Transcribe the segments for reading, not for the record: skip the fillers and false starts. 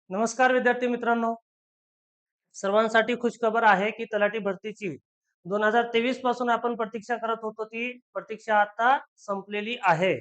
नमस्कार विद्यार्थी मित्रांनो, सर्वांसाठी खुशखबर आहे की तलाठी भरतीची 2023 पासून आपण प्रतीक्षा करत होतो ती प्रतीक्षा आता संपलेली आहे.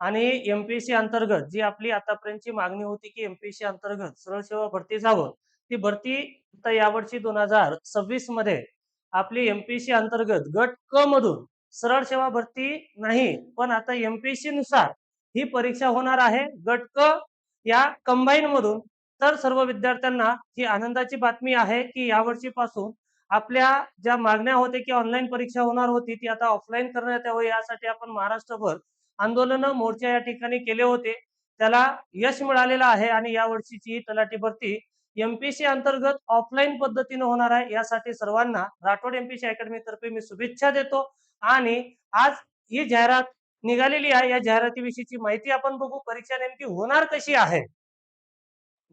आणि एमपीएससी अंतर्गत जी आपली आतापर्यंतची मागणी होती की एमपीएससी अंतर्गत सरळ सेवा भरती जावं, ती भरती आता यावर्षी 2026 मध्ये आपली एमपीएससी अंतर्गत गट क मधून सरळ सेवा भरती नाही, पण आता एमपीएससी नुसार ही परीक्षा होणार आहे गट क या कंबाईन मधून. तर सर्व विद्यार्थ्यांना ही आनंदाची बातमी आहे की यावर्षीपासून आपल्या ज्या मागण्या होत्या की ऑनलाईन परीक्षा होणार होती ती आता ऑफलाईन करण्यात यावं, यासाठी आपण महाराष्ट्रभर आंदोलन मोर्चा या ठिकाणी केले होते. त्याला यश मिळालेलं आहे आणि या वर्षीची तलाठी भरती एमपीएससी अंतर्गत ऑफलाईन पद्धतीने होणार आहे. यासाठी सर्वांना राठोड एमपीएससी अकॅडमी तर्फे मी शुभेच्छा देतो. आणि आज ही जाहिरात निघालेली आहे, या जाहिरातीविषयीची माहिती आपण बघू. परीक्षा नेमकी होणार कशी आहे?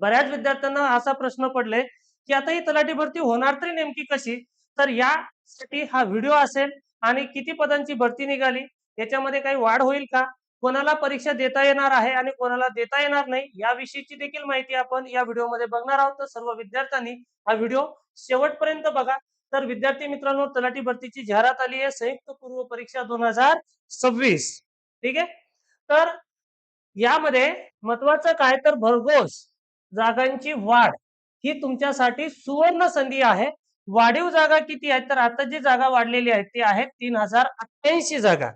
बऱ्याच विद्यार्थ्यांना असा प्रश्न पडले की आता ही तलाठी भरती होणार तरी नेमकी कशी? तर यासाठी हा व्हिडिओ असेल. आणि किती पदांची भरती निघाली, याच्यामध्ये काही वाढ होईल का, कोणाला परीक्षा देता येणार आहे आणि कोणाला देता येणार नाही, याविषयीची देखील माहिती आपण या व्हिडिओमध्ये बघणार आहोत. तर सर्व विद्यार्थ्यांनी हा व्हिडिओ शेवटपर्यंत बघा. तर विद्यार्थी मित्रांनो, तलाठी भरतीची जाहिरात आली आहे, संयुक्त पूर्व परीक्षा 2026. ठीक आहे. तर यामध्ये महत्वाचं काय, तर भरघोस जागांची वाढ ही तुमच्यासाठी सुवर्ण संधी आहे. वाढीव जागा किती आहेत, तर आता जी जागा वाढलेली आहेत ती आहेत 3088 जागा.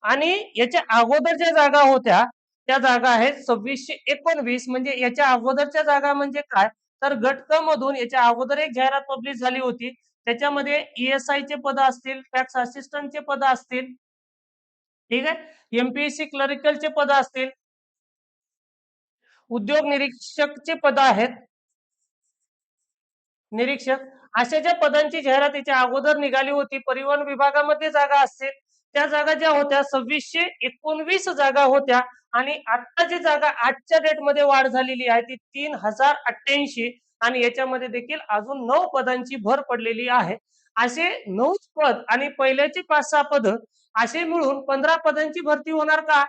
आणि याच्या अगोदर ज्या जागा होत्या त्या जागा आहेत 2619. म्हणजे याच्या अगोदरच्या जागा म्हणजे काय, तर गट क मधून याच्या अगोदर एक जाहिरात पब्लिश झाली होती. त्याच्यामध्ये ईएसआय चे पद असतील, टॅक्स असिस्टंटचे पद असतील, ठीक आहे, एमपीएससी क्लरिकलचे पद असतील, उद्योग निरीक्षकचे पद आहेत, निरीक्षक, अशा ज्या पदांची जाहिरात याच्या अगोदर निघाली होती. परिवहन विभागामध्ये जागा असतील, त्या जागा ज्या होत्या 2619 जागा होत्या. आणि आता जी जागा आजच्या डेट मध्ये वाढ झालेली आहे ती 3088. आणि याच्यामध्ये देखील अजून 9 पदांची भर पडलेली आहे. असे 9 पद आणि पहिल्याची 5-6 पद असे मिळून 15 पदांची भरती होणार का,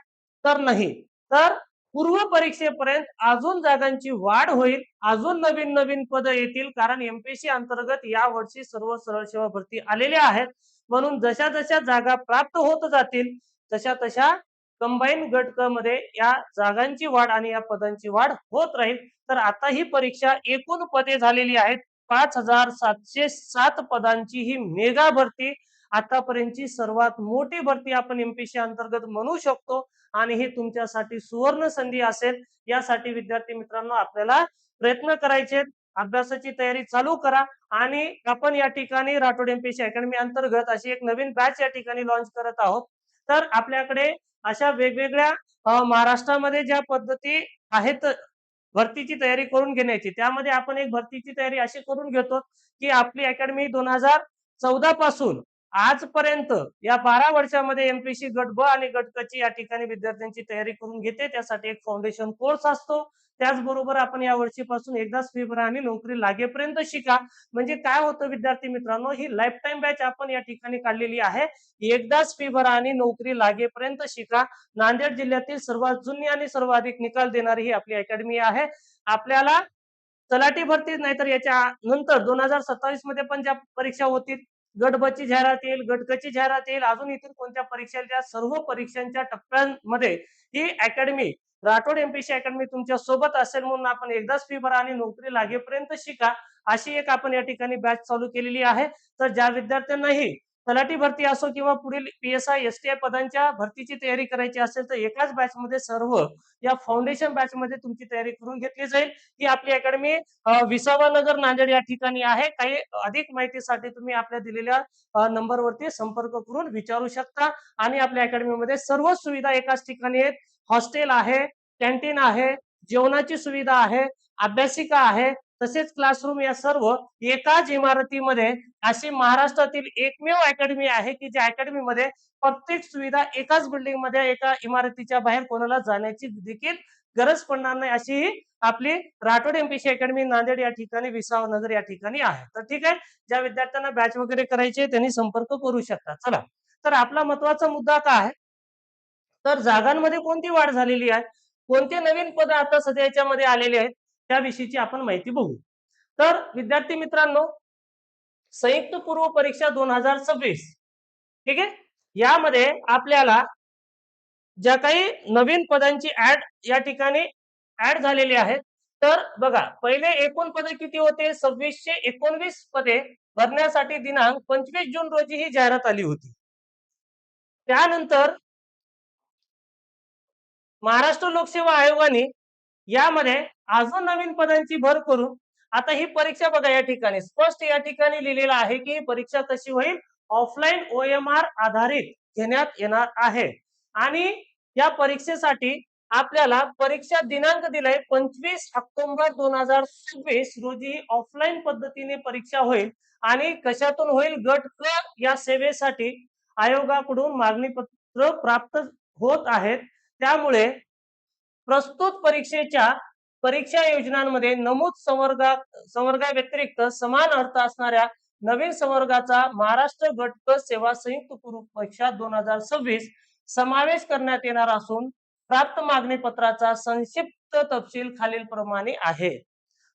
तर नाही. तर पूर्व परीक्षेपर्यंत अजून जागांची वाढ होईल, अजून नवीन नवीन पद येतील. कारण एमपीएससी अंतर्गत या वर्षी सर्व सरळ सेवा भरती आलेल्या आहेत. म्हणून जशा जशा जागा प्राप्त होत जातील तशा तशा कंबाईन गट क मध्ये या जागांची वाढ आणि या पदांची वाढ होत राहील. तर आता ही परीक्षा एकूण पदे झालेली आहेत 5707 पदांची. ही मेगा भरती, आतापर्यंतची सर्वात मोठी भरती आपण एमपीएससी अंतर्गत म्हणू शकतो. आणि ही तुमच्यासाठी सुवर्ण संधी असेल. यासाठी विद्यार्थी मित्रांनो आपल्याला प्रयत्न करायचे, अभ्यासाची तयारी चालू करा. आणि आपण या ठिकाणी राठोड एमपीएससी अकॅडमी अंतर्गत अशी एक नवीन बॅच या ठिकाणी लॉन्च करत आहोत. तर आपल्याकडे अशा वेगवेगळ्या महाराष्ट्रामध्ये ज्या पद्धती आहेत भरतीची तयारी करून घेण्याची, त्यामध्ये आपण एक भरतीची तयारी अशी करून घेतो की आपली अकॅडमी 2014 पासून आजपर्यंत या 12 वर्षामध्ये एमपीएससी गट ब आणि गट क ची या ठिकाणी विद्यार्थ्यांची तयारी करून घेते. त्यासाठी एक फाउंडेशन कोर्स असतो. त्याचबरोबर आपण या वर्षीपासून एकदाच फी भरा आणि नोकरी लागेपर्यंत शिका. म्हणजे काय होतं विद्यार्थी मित्रांनो, ही लाईफ टाइम बॅच आपण या ठिकाणी काढलेली आहे. एकदाच फी भरा आणि नोकरी लागेपर्यंत शिका. नांदेड जिल्ह्यातील सर्वात जुनी आणि सर्वाधिक निकाल देणारी ही आपली अकॅडमी आहे. आपल्याला तलाठी भरती नाही तर याच्या नंतर 2027 मध्ये पण ज्या परीक्षा होतील, गट ब ची जाहिरात येईल, गट क ची जाहिरात येईल, अजून इतर कोणत्या परीक्षा, त्या सर्व परीक्षांच्या टप्प्यांमध्ये ही अकॅडमी राठोड एमपीएससी अकॅडमी तुमच्या सोबत असेल. म्हणून आपण एकदाच फी भरा आणि नोकरी लागेपर्यंत शिका, अशी एक आपण या ठिकाणी बॅच चालू केलेली आहे. तर ज्या विद्यार्थ्यांनाही तलाठी भरती असो किंवा पुढील पीएसआय एसटीआय पदांच्या भरतीची तयारी करायची असेल तर एकाच बॅच मध्ये सर्व या फाउंडेशन बॅच मध्ये तुमची तयारी करून घेतली जाईल. ही आपली अकॅडमी विसावानगर नांदेड या ठिकाणी आहे. काही अधिक माहितीसाठी तुम्ही आपल्या दिलेल्या नंबरवरती संपर्क करून विचारू शकता. आणि आपल्या अकॅडमीमध्ये सर्व सुविधा एकाच ठिकाणी आहेत. हॉस्टेल आहे, कॅन्टीन आहे, जेवणाची सुविधा आहे, अभ्यासिका आहे, तसेच क्लासरूम, या सर्व एकाच इमारतीमध्ये. अशी महाराष्ट्रातील एकमेव अकॅडमी आहे की ज्या अकॅडमीमध्ये प्रत्येक सुविधा एकाच बिल्डिंग मध्ये, एका इमारतीच्या बाहेर कोणाला जाण्याची देखील गरज पडणार नाही, अशी आपली राठोड एमपीएससी अकॅडमी नांदेड या ठिकाणी, विसावनगर या ठिकाणी आहे. तर ठीक आहे, ज्या विद्यार्थ्यांना बॅच वगैरे करायचे त्यांनी संपर्क करू शकता. चला, तर आपला महत्वाचा मुद्दा काय आहे, तर जागांमध्ये कोणती वाढ झालेली आहे, कोणते नवीन पद आता सध्या याच्यामध्ये आलेले आहेत, त्याविषयीची आपण माहिती बघू. तर विद्यार्थी मित्रांनो, संयुक्त पूर्व परीक्षा 2026, ठीक आहे, यामध्ये आपल्याला ज्या काही नवीन पदांची ऍड या ठिकाणी ऍड झालेली आहेत. तर बघा, पहिले एकूण पदे किती होते? 2619 पदे भरण्यासाठी दिनांक 25 जून रोजी ही जाहिरात आली होती. त्यानंतर महाराष्ट्र लोकसेवा आयोगाने यामध्ये अजून नवीन पदांची भर करून आता ही परीक्षा बघा, या ठिकाणी स्पष्ट या ठिकाणी लिहिलेलं आहे की ही परीक्षा कशी होईल? ऑफलाईन OMR आधारित घेण्यात येणार आहे. आणि या परीक्षेसाठी आपल्याला परीक्षा दिनांक दिलाय 25 ऑक्टोबर 2026 रोजी ऑफलाईन पद्धतीने परीक्षा होईल. आणि कशातून होईल? गट क या सेवेसाठी आयोगाकडून मागणी पत्र प्राप्त होत आहेत. त्यामुळे प्रस्तुत परीक्षेच्या परीक्षा योजनांमध्ये नमूद संवर्गाव्यतिरिक्त समान अर्थ असणाऱ्या नवीन संवर्गाचा महाराष्ट्र गट क सेवा संयुक्त पूर्व परीक्षा 2026 समावेश करण्यात येणार असून प्राप्त मागणी पत्राचा संक्षिप्त तपशील खालील प्रमाणे आहे.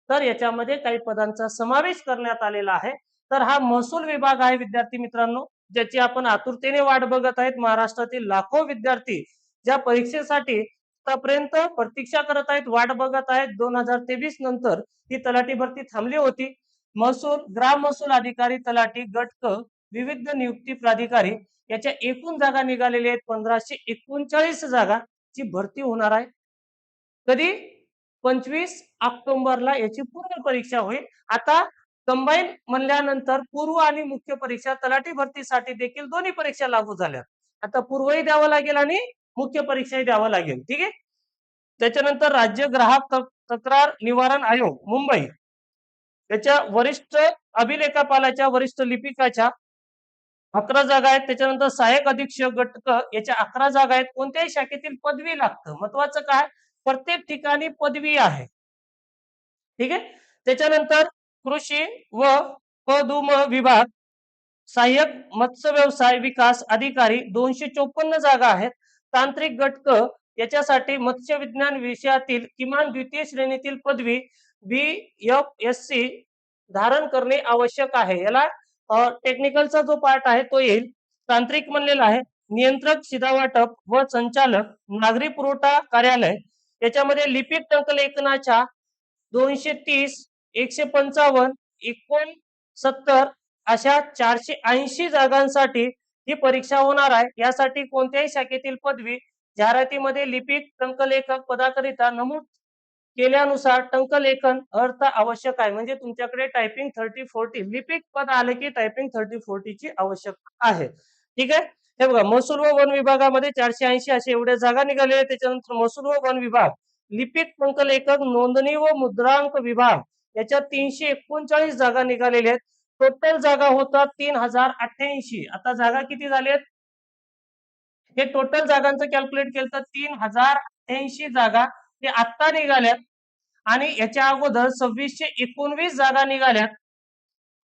तर याच्यामध्ये काही पदांचा समावेश करण्यात आलेला आहे. तर हा महसूल विभाग आहे विद्यार्थी मित्रांनो, ज्याची आपण आतुरतेने वाट बघत आहेत. महाराष्ट्रातील लाखो विद्यार्थी ज्या परीक्षेसाठी आतापर्यंत प्रतीक्षा करत आहेत, वाट बघत आहेत. 2023 नंतर ही तलाठी भरती थांबली होती. महसूल, ग्राम महसूल अधिकारी, तलाठी, गट क, विविध नियुक्ती प्राधिकारी याच्या एकूण जागा निघालेल्या आहेत 1539 जागाची भरती होणार आहे. कधी? 25 ऑक्टोबरला याची पूर्ण परीक्षा होईल. आता कंबाईन म्हणल्यानंतर पूर्व आणि मुख्य परीक्षा तलाठी भरतीसाठी देखील दोन्ही परीक्षा लागू झाल्या. आता पूर्वही द्यावं लागेल आणि मुख्य परीक्षाही द्यावं लागेल. ठीक आहे. त्याच्यानंतर राज्य ग्राहक तक्रार निवारण आयोग मुंबई याच्या वरिष्ठ अभिलेखापालाच्या वरिष्ठ लिपिकाच्या 11 जागा आहेत. त्याच्यानंतर सहाय्यक अधीक्षक गट क याच्या 11 जागा आहेत. कोणत्याही शाखेतील पदवी लागतं. महत्वाचं काय? प्रत्येक ठिकाणी पदवी आहे. ठीक आहे. त्याच्यानंतर कृषी व पदुम विभाग सहाय्यक मत्स्य व्यवसाय विकास अधिकारी 254 जागा आहेत. तांत्रिक गट क याच्यासाठी मत्स्य विज्ञान विषयातील किमान द्वितीय श्रेणीतील पदवी BFSC धारण करणे आवश्यक आहे. याला टेक्निकलचा जो पार्ट आहे तो येईल. तांत्रिक म्हणलेला आहे. नियंत्रक शिधावाटप व संचालक नागरी पुरवठा कार्यालय याच्यामध्ये लिपिक टंकलेखनाच्या 230, 155, 69 अशा 480 जागांसाठी ही परीक्षा होणार आहे. यासाठी कोणत्याही शाखेतील पदवी जाहिरातीमध्ये लिपिक टंकलेखक पदाकरिता नमूद केल्यानुसार टंकलेखन अर्थ आवश्यक आहे. म्हणजे तुमच्याकडे टायपिंग 30-40 लिपिक पद आले की टायपिंग 30-40 ची आवश्यकता आहे. ठीक आहे. हे बघा, महसूल व वन विभागामध्ये 480 अशा एवढ्या जागा निघालेल्या. त्याच्यानंतर महसूल व वन विभाग लिपिक टंकलेखक नोंदणी व मुद्रांक विभाग याच्या 339 जागा निघालेल्या आहेत. टोटल जागा होतात 3088. आता जागा किती झाल्यात? हे टोटल जागांचं कॅल्क्युलेट केलं तर 3088 जागा ते आत्ता निघाल्यात. आणि याच्या अगोदर 2619 जागा निघाल्यात.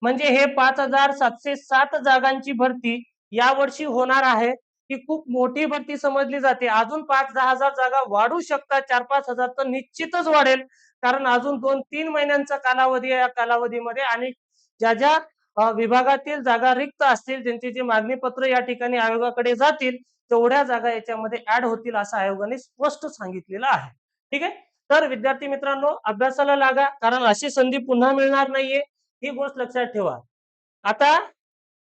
म्हणजे हे 5707 जागांची भरती यावर्षी होणार आहे. ही खूप मोठी भरती समजली जाते. अजून 5-10 हजार जागा वाढू शकतात. 4-5 हजार तर निश्चितच वाढेल, कारण अजून 2-3 महिन्यांचा कालावधी आहे. या कालावधीमध्ये आणि ज्या ज्या विभागातील जागा रिक्त असतील, ज्यांची मागणी पत्र या ठिकाणी आयोगाकडे जातील, तेवढ्या जागा याच्यामध्ये ऍड होतील असं आयोगाने स्पष्ट सांगितलेलं आहे. ठीक आहे. तर विद्यार्थी मित्रांनो, अभ्यासाला लागा, कारण अशी संधी पुन्हा मिळणार नाहीये, ही गोष्ट लक्षात ठेवा. आता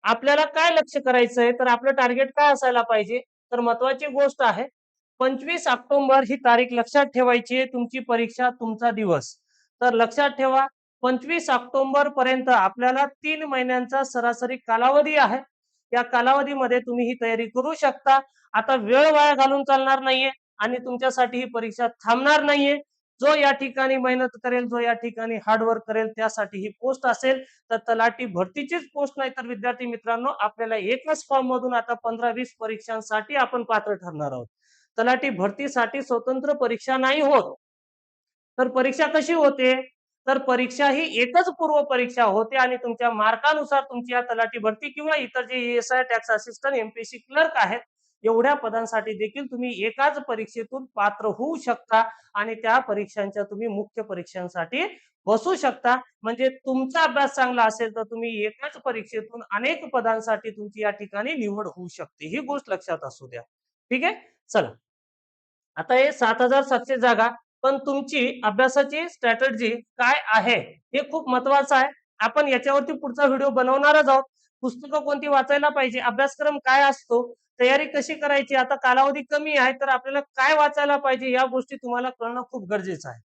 आपल्याला काय लक्ष करायचंय? तर आपलं टार्गेट काय असायला पाहिजे? तर महत्वाची गोष्ट आहे, 25 ऑक्टोबर ही तारीख लक्षात ठेवायची आहे. तुमची परीक्षा, तुमचा दिवस. तर लक्षात ठेवा, 25 ऑक्टोबर पर्यंत आपल्याला 3 महिन्यांचा सरासरी कालावधी आहे. या कालावधीमध्ये तुम्ही ही तयारी करू शकता. आता वेळ वाया घालून चालणार नाहीये आणि तुमच्यासाठी ही परीक्षा थांबणार नाहीये. जो या ठिकाणी मेहनत करेल, जो या ठिकाणी हार्डवर्क करेल, त्यासाठी ही पोस्ट असेल. तर तलाठी भरतीचीच पोस्ट नाही तर विद्यार्थी मित्रांनो, आपल्याला एकाच फॉर्म मधून आता 15-20 परीक्षांसाठी आपण पात्र ठरणार आहोत. तलाठी भरतीसाठी स्वतंत्र परीक्षा नाही होत. तर परीक्षा कशी होते? तर परीक्षा ही एकच पूर्व परीक्षा होते आणि तुमच्या मार्कानुसार तुमची या तलाठी भरती किंवा इतर जे ESI, tax assistant, MPSC clerk आहेत एवढ्या पदांसाठी देखील तुम्ही एकाच परीक्षेतून पात्र होऊ शकता आणि त्या परीक्षांच्या तुम्ही मुख्य परीक्षांसाठी बसू शकता. म्हणजे तुमचा अभ्यास चांगला असेल तर तुम्ही एकाच परीक्षेतून अनेक पदांसाठी तुमची या ठिकाणी निवड होऊ शकते. ही गोष्ट लक्षात असू द्या. ठीक आहे. चला, आता हे 7,700 जागा, पण तुमची अभ्यासाची स्ट्रॅटेजी काय आहे हे खूप महत्वाचं आहे. आपण याच्यावरती पुढचा व्हिडिओ बनवणारच आहोत. पुस्तकं कोणती वाचायला पाहिजे, अभ्यासक्रम काय असतो, तयारी कशी करायची, आता कालावधी कमी आहे तर आपल्याला काय वाचायला पाहिजे, या गोष्टी तुम्हाला कळणं खूप गरजेचं आहे.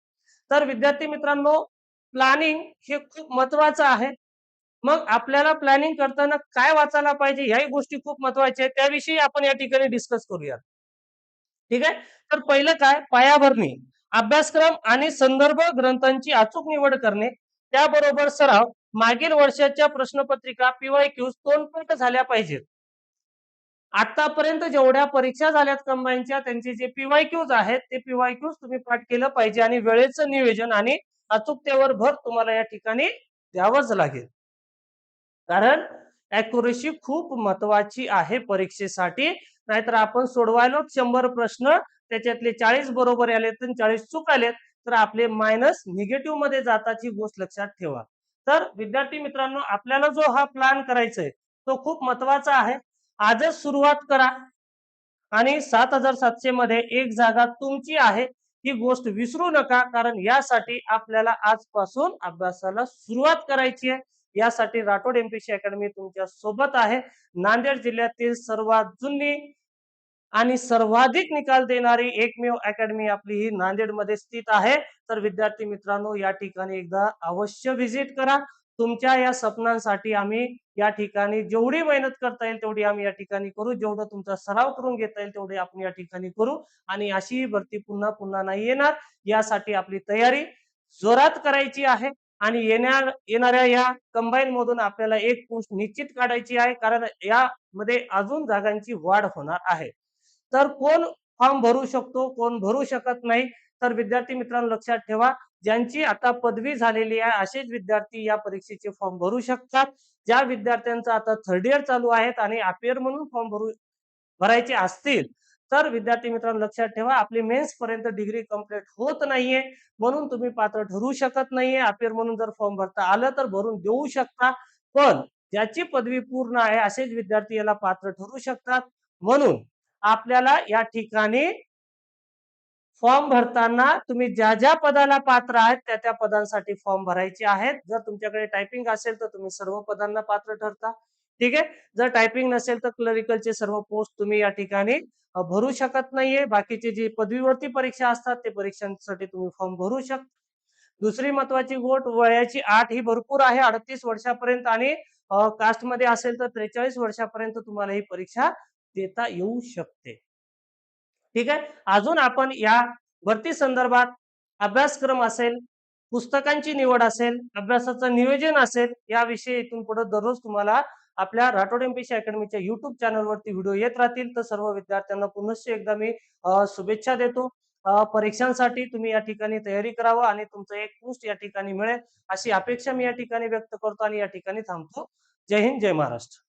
तर विद्यार्थी मित्रांनो, प्लॅनिंग हे खूप महत्वाचं आहे. मग आपल्याला प्लॅनिंग करताना काय वाचायला पाहिजे, ह्याही गोष्टी खूप महत्वाच्या आहेत. त्याविषयी आपण या ठिकाणी डिस्कस करूया. ठीक आहे. तर पहिलं काय, पायाभरणी, अभ्यासक्रम आणि संदर्भ ग्रंथांची अचूक निवड करणे, त्याबरोबर सराव, मागील वर्षाच्या प्रश्नपत्रिका PYQ तोंडपाठ झाल्या पाहिजेत. आतापर्यंत जेवढ्या परीक्षा झाल्यात कंबाईनच्या त्यांचे जे PYQs आहेत ते PYQs तुम्ही पाठ केलं पाहिजे आणि वेळेचं नियोजन आणि अचूकतेवर भर तुम्हाला या ठिकाणी द्यावंच लागेल. कारण अॅक्युरेसी खूप महत्वाची आहे परीक्षेसाठी. नाहीतर आपण सोडवायला 100 प्रश्न, त्याच्यातले 40 बरोबर आलेत आणि 40 चूक आलेत तर आपले मायनस निगेटिव्ह मध्ये जाताची गोष्ट लक्षात ठेवा. तर विद्यार्थी मित्रांनो, आपल्याला जो हा प्लॅन करायचा आहे तो खूप महत्वाचा आहे. आजच सुरुवात करा आणि 7,700 मध्ये एक जागा तुमची आहे, ही गोष्ट विसरू नका. कारण यासाठी आपल्याला आजपासून अभ्यासाला सुरुवात करायची आहे. यासाठी राठोड एमपीसी अकॅडमी तुमच्या सोबत आहे. नांदेड जिल्ह्यातील सर्वात जुनी आणि सर्वाधिक निकाल देणारी एकमेव अकॅडमी आपली ही नांदेडमध्ये स्थित आहे. तर विद्यार्थी मित्रांनो, या ठिकाणी एकदा अवश्य व्हिजिट करा. तुमच्या या स्वप्नांसाठी आम्ही या ठिकाणी जेवढी मेहनत करता येईल तेवढी आम्ही या ठिकाणी करू, जेवढं तुमचा सराव करून घेता येईल तेवढे आपण या ठिकाणी करू आणि अशी भरती पुन्हा पुन्हा नाही येणार, यासाठी आपली तयारी जोरात करायची आहे. आणि येणाऱ्या या कंबाईन मधून आपल्याला एक पोस्ट निश्चित काढायची आहे, कारण यामध्ये अजून जागांची वाढ होणार आहे. तर कोण फॉर्म भरू शकतो, कोण भरू शकत नाही, तर विद्यार्थी मित्रांनो लक्षात ठेवा, ज्यांची आता पदवी झालेली आहे असेच विद्यार्थी या परीक्षेचे फॉर्म भरू शकतात. ज्या विद्यार्थ्यांचा आता थर्ड इयर चालू आहेत आणि अपियर म्हणून फॉर्म भरायचे असतील तर विद्यार्थी मित्रांनो लक्षात ठेवा, आपली मेन्स पर्यंत डिग्री कंप्लीट होत नाहीये, म्हणून तुम्ही पात्र ठरू शकत नाहीये. अपियर म्हणून जर फॉर्म भरता आलं तर भरून देऊ शकता, पण ज्याची पदवी पूर्ण आहे असेच विद्यार्थी याला पात्र ठरू शकतात. म्हणून आपल्याला या ठिकाणी फॉर्म भरताना तुम्ही ज्या ज्या पदाला पात्र आहेत त्या त्या पदांसाठी फॉर्म भरायचे आहेत. जर तुमच्याकडे टायपिंग असेल तर तुम्ही सर्व पदांना पात्र ठरता. ठीक आहे. जर टायपिंग नसेल तर क्लरिकलचे सर्व पोस्ट तुम्ही या ठिकाणी भरू शकत नाहीये. बाकीचे जे पदवीवरती परीक्षा असतात ते परीक्षांसाठी तुम्ही फॉर्म भरू शकता. दुसरी महत्वाची गोष्ट, वयाची अट ही भरपूर आहे, 38 वर्षापर्यंत, आणि कास्ट मध्ये असेल तर 43 वर्षापर्यंत तुम्हाला ही परीक्षा देता येऊ शकते. ठीक आहे. अजून आपण या भरती संदर्भात अभ्यासक्रम असेल, पुस्तकांची निवड असेल, अभ्यासाचं नियोजन असेल, याविषयी इथून पुढे दररोज तुम्हाला आपल्या राठोड एमपीसी अकॅडमीच्या युट्यूब चॅनलवरती व्हिडिओ येत राहतील. तर सर्व विद्यार्थ्यांना पुनश्च एकदा मी शुभेच्छा देतो. परीक्षांसाठी तुम्ही या ठिकाणी तयारी करावं आणि तुमचं एक पोस्ट या ठिकाणी मिळेल अशी अपेक्षा मी या ठिकाणी व्यक्त करतो आणि या ठिकाणी थांबतो. जय हिंद, जय महाराष्ट्र.